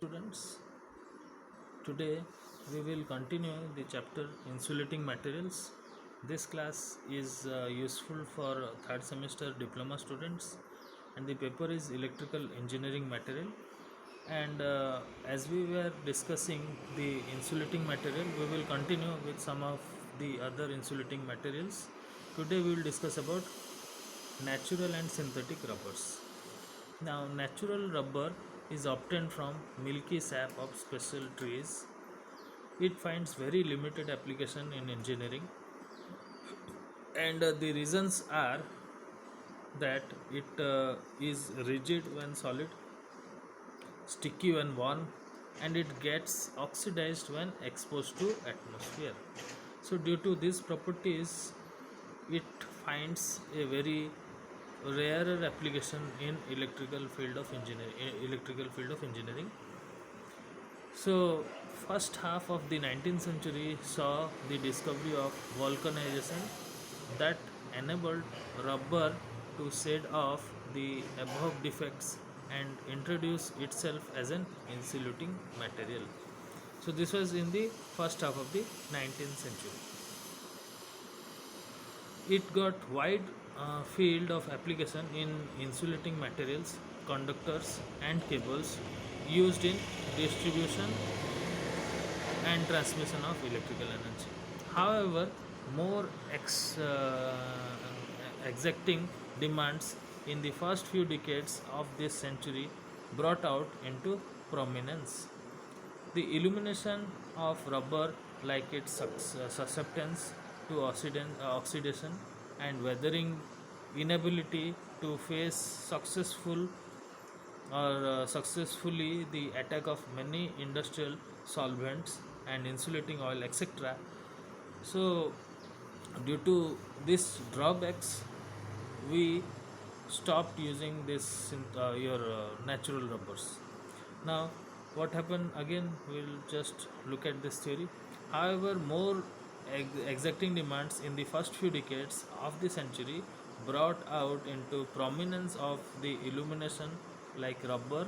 students. Today we will continue the chapter insulating materials. This class is useful for third semester diploma students, and the paper is electrical engineering material. And as we were discussing the insulating material, we will continue with some of the other insulating materials. Today we will discuss about natural and synthetic rubbers. Now, natural rubber is obtained from milky sap of special trees. It finds very limited application in engineering, and the reasons are that it is rigid when solid, sticky when warm, and it gets oxidized when exposed to atmosphere. So, due to these properties, it finds a very rarer application in electrical field of engineering. So first half of the 19th century saw the discovery of vulcanization that enabled rubber to shed off the above defects and introduce itself as an insulating material. So this was in the first half of the 19th century. It got wide field of application in insulating materials, conductors and cables used in distribution and transmission of electrical energy. However, more exacting demands in the first few decades of this century brought out into prominence the illumination of rubber, like its susceptance to oxidation and weathering inability to face successfully the attack of many industrial solvents and insulating oil, etc. So due to these drawbacks, we stopped using this natural rubbers. Now what happened again, we'll just look at this theory. However, more exacting demands in the first few decades of the century brought out into prominence of the illumination like rubber,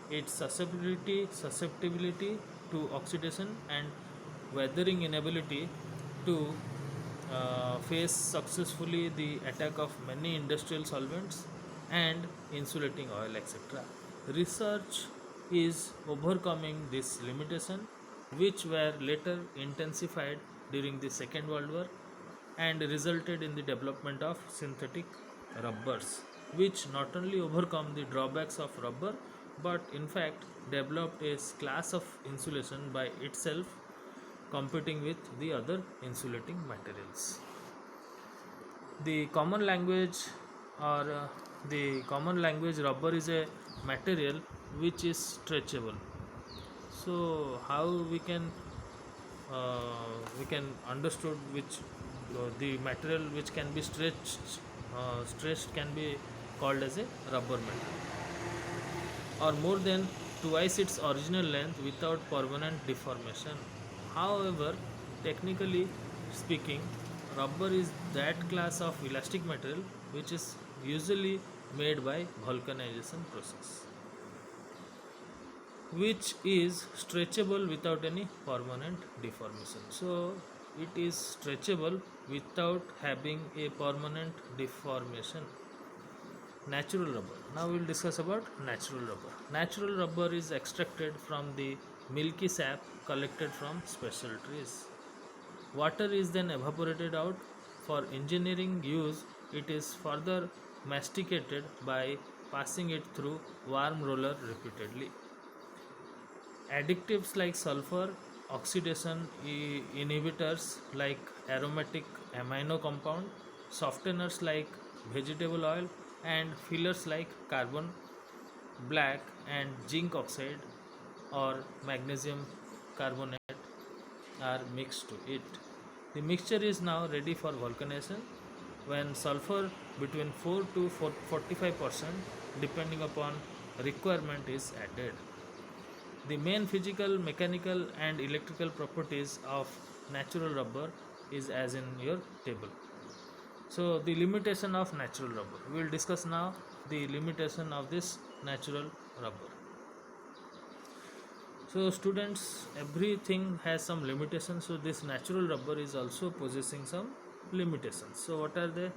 its susceptibility to oxidation and weathering inability to face successfully the attack of many industrial solvents and insulating oil, etc. Research is overcoming this limitation, which were later intensified during the Second World War and resulted in the development of synthetic rubbers, which not only overcome the drawbacks of rubber but in fact developed a class of insulation by itself, competing with the other insulating materials. The common language rubber is a material which is stretchable. So how we can understood which the material which can be stretched can be called as a rubber material, or more than twice its original length without permanent deformation. However, technically speaking, rubber is that class of elastic material which is usually made by vulcanization process, which is stretchable without any permanent deformation. So it is stretchable without having a permanent deformation. Natural rubber. Now we will discuss about natural rubber. Natural rubber is extracted from the milky sap collected from special trees. Water is then evaporated out. For engineering use, it is further masticated by passing it through warm roller repeatedly. Additives like sulfur, oxidation inhibitors like aromatic amino compound, softeners like vegetable oil, and fillers like carbon black and zinc oxide or magnesium carbonate are mixed to it. The mixture is now ready for vulcanization when sulfur between 4 to 45% depending upon requirement is added. The main physical, mechanical and electrical properties of natural rubber is as in your table. So the limitation of natural rubber. We will discuss now the limitation of this natural rubber. So students, everything has some limitations. So this natural rubber is also possessing some limitations. So what are they?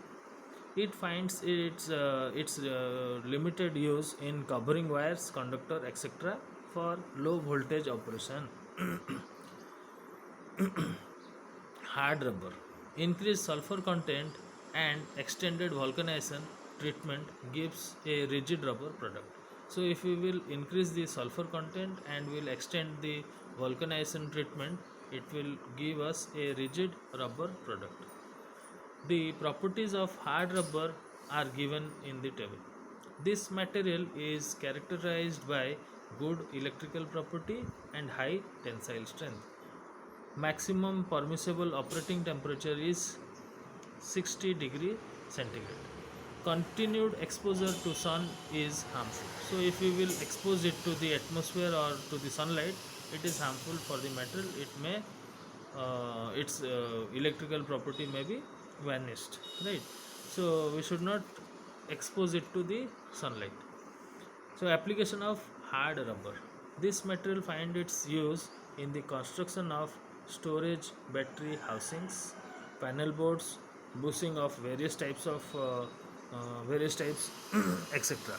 It finds its limited use in covering wires, conductor, etc. for low voltage operation. Hard rubber, increased sulfur content and extended vulcanization treatment gives a rigid rubber product. So if we will increase the sulfur content and will extend the vulcanization treatment, it will give us a rigid rubber product. The properties of hard rubber are given in the table. This material is characterized by good electrical property and high tensile strength. Maximum permissible operating temperature is 60 degree centigrade. Continued exposure to sun is harmful. So if we will expose it to the atmosphere or to the sunlight, it is harmful for the metal. It may its electrical property may be vanished, right? So we should not expose it to the sunlight. So application of hard rubber. This material find its use in the construction of storage battery housings, panel boards, bushing of various types, etc.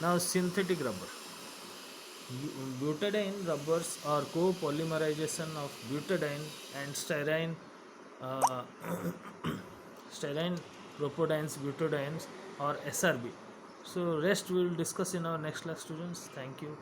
Now synthetic rubber. Butadiene rubbers are copolymerization of butadiene and uh, styrene propiondies butadienes or SRB. So rest we will discuss in our next class, students. Thank you.